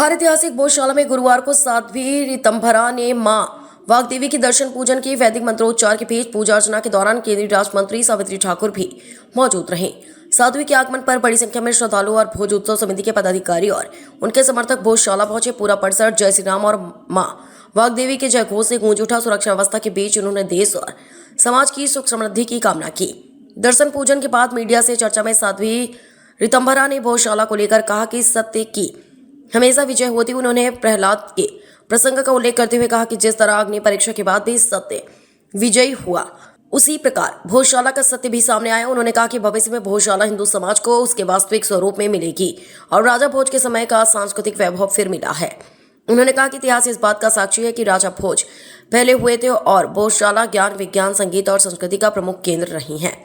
धार ऐतिहासिक भोजशाला में गुरुवार को साध्वी ऋतंभरा ने मां वाग्देवी के दर्शन पूजन की वैदिक मंत्रोच्चार के बीच पूजा अर्चना के दौरान केंद्रीय राज्य मंत्री सावित्री ठाकुर भी मौजूद रहीं। साध्वी के आगमन पर बड़ी संख्या में श्रद्धालु और भोज उत्सव समिति के पदाधिकारी और उनके समर्थक भोजशाला पहुंचे। पूरा परिसर जय श्री राम और मां वाग्देवी के जयघोष से गूंज उठा। सुरक्षा व्यवस्था के बीच उन्होंने देश और समाज की सुख समृद्धि की कामना की। दर्शन पूजन के बाद मीडिया से चर्चा में साध्वी ऋतंभरा ने भोजशाला को लेकर कहा कि सत्य की हमेशा विजय होती। उन्होंने प्रहलाद के प्रसंग का उल्लेख करते हुए कहा कि जिस तरह अग्नि परीक्षा के बाद भी सत्य विजयी हुआ, उसी प्रकार भोजशाला का सत्य भी सामने आया। उन्होंने कहा कि भविष्य में भोजशाला हिंदू समाज को उसके वास्तविक स्वरूप में मिलेगी और राजा भोज के समय का सांस्कृतिक वैभव फिर मिला है। उन्होंने कहा कि इतिहास इस बात का साक्षी है कि राजा भोज पहले हुए थे और भोजशाला ज्ञान, विज्ञान, संगीत और संस्कृति का प्रमुख केंद्र रही है।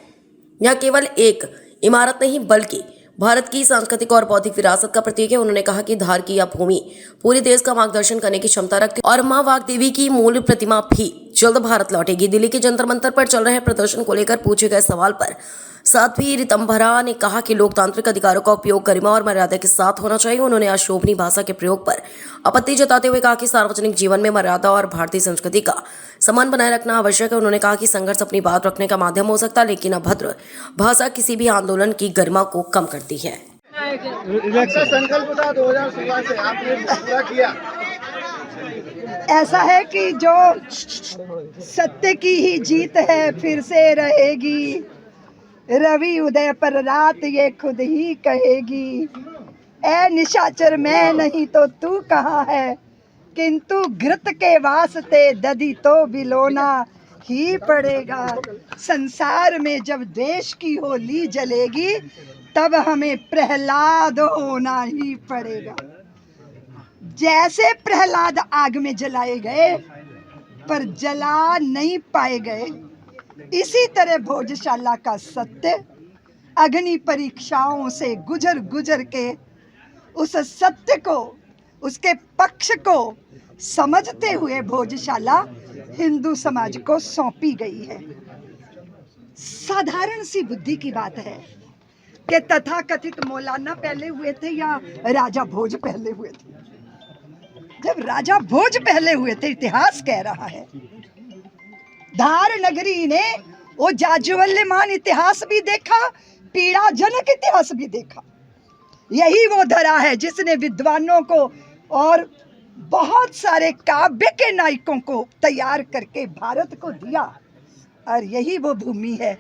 यह केवल एक इमारत नहीं बल्कि भारत की सांस्कृतिक और बौद्धिक विरासत का प्रतीक है। उन्होंने कहा कि धार की यह भूमि पूरे देश का मार्गदर्शन करने की क्षमता रखती है और मां वाग्देवी की मूल प्रतिमा भी जल्द भारत लौटेगी। दिल्ली के जंतर मंतर पर चल रहे प्रदर्शन को लेकर पूछे गए सवाल पर साध्वी ऋतंभरा ने कहा कि लोकतांत्रिक अधिकारों का उपयोग गरिमा और मर्यादा के साथ होना चाहिए। उन्होंने अशोभनीय भाषा के प्रयोग पर आपत्ति जताते हुए कहा कि सार्वजनिक जीवन में मर्यादा और भारतीय संस्कृति का सम्मान बनाए रखना आवश्यक है। उन्होंने कहा कि संघर्ष अपनी बात रखने का माध्यम हो सकता है, लेकिन अभद्र भाषा किसी भी आंदोलन की गरिमा को कम करती है। संकल्प था 2016 से आपने पूरा किया। ऐसा है कि जो सत्य की ही जीत है फिर से रहेगी। रवि उदय पर रात ये खुद ही कहेगी। ए निशाचर मैं नहीं तो तू कहाँ है, किंतु घृत के वास्ते दधी तो बिलोना ही पड़ेगा। संसार में जब देश की होली जलेगी तब हमें प्रहलाद होना ही पड़ेगा। जैसे प्रहलाद आग में जलाए गए पर जला नहीं पाए गए, इसी तरह भोजशाला का सत्य अग्नि परीक्षाओं से गुजर गुजर के उस सत्य को, उसके पक्ष को समझते हुए भोजशाला हिंदू समाज को सौंपी गई है। साधारण सी बुद्धि की बात है कि तथाकथित मौलाना पहले हुए थे या राजा भोज पहले हुए थे। जब राजा भोज पहले हुए थे, इतिहास कह रहा है, धार नगरी ने वो जाज्वल्यमान इतिहास भी देखा, पीड़ाजनक इतिहास भी देखा। यही वो धरा है जिसने विद्वानों को और बहुत सारे काव्य के नायकों को तैयार करके भारत को दिया, और यही वो भूमि है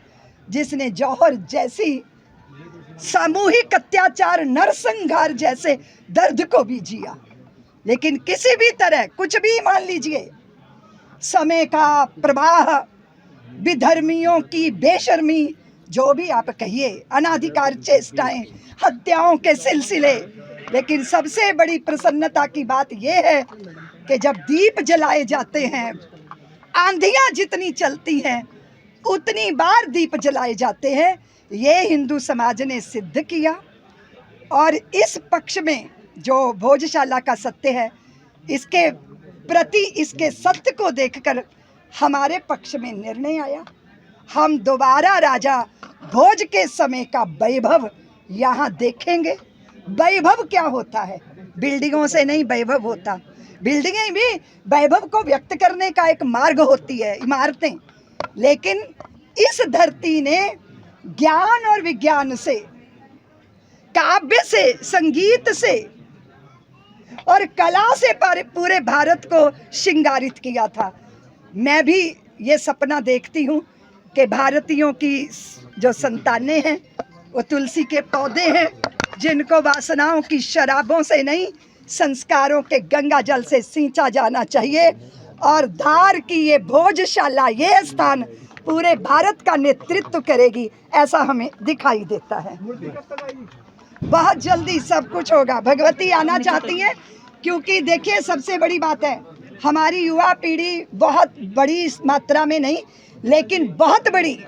जिसने जौहर जैसी सामूहिक अत्याचार, नरसंहार जैसे दर्द को भी जिया। लेकिन किसी भी तरह कुछ भी मान लीजिए, समय का प्रवाह, विधर्मियों की बेशर्मी, जो भी आप कहिए, अनाधिकार चेष्टाएं, हत्याओं के सिलसिले, लेकिन सबसे बड़ी प्रसन्नता की बात यह है कि जब दीप जलाए जाते हैं, आंधियां जितनी चलती हैं उतनी बार दीप जलाए जाते हैं। ये हिंदू समाज ने सिद्ध किया और इस पक्ष में जो भोजशाला का सत्य है, इसके प्रति, इसके सत्य को देखकर हमारे पक्ष में निर्णय आया। हम दोबारा राजा भोज के समय का वैभव यहाँ देखेंगे। वैभव क्या होता है? बिल्डिंगों से नहीं वैभव होता। बिल्डिंगें भी वैभव को व्यक्त करने का एक मार्ग होती है, इमारतें। लेकिन इस धरती ने ज्ञान और विज्ञान से, काव्य से, संगीत से और कला से पूरे भारत को श्रृंगारित किया था। मैं भी ये सपना देखती हूँ कि भारतीयों की जो संतानें हैं वो तुलसी के पौधे हैं, जिनको वासनाओं की शराबों से नहीं, संस्कारों के गंगा जल से सींचा जाना चाहिए। और धार की ये भोजशाला, ये स्थान पूरे भारत का नेतृत्व करेगी, ऐसा हमें दिखाई देता है। बहुत जल्दी सब कुछ होगा। भगवती आना चाहती हैं, क्योंकि देखिए सबसे बड़ी बात है, हमारी युवा पीढ़ी बहुत बड़ी मात्रा में नहीं, लेकिन बहुत बड़ी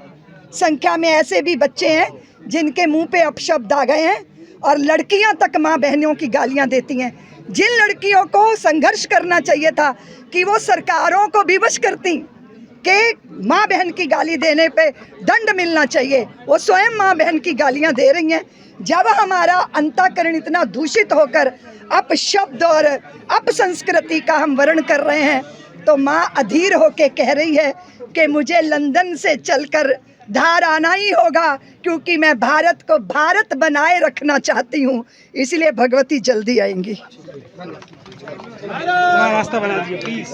संख्या में ऐसे भी बच्चे हैं जिनके मुंह पे अपशब्द आ गए हैं और लड़कियां तक माँ बहनों की गालियां देती हैं। जिन लड़कियों को संघर्ष करना चाहिए था कि वो सरकारों को विवश करती कि माँ बहन की गाली देने पे दंड मिलना चाहिए, वो स्वयं माँ बहन की गालियां दे रही हैं। जब हमारा अंतःकरण इतना दूषित होकर अपशब्द और अपसंस्कृति का हम वर्ण कर रहे हैं, तो माँ अधीर होके कह रही है कि मुझे लंदन से चलकर धार आना ही होगा, क्योंकि मैं भारत को भारत बनाए रखना चाहती हूँ, इसलिए भगवती जल्दी आएंगी। रास्ता बना दीजिए प्लीज।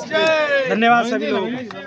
धन्यवाद सभी लोग।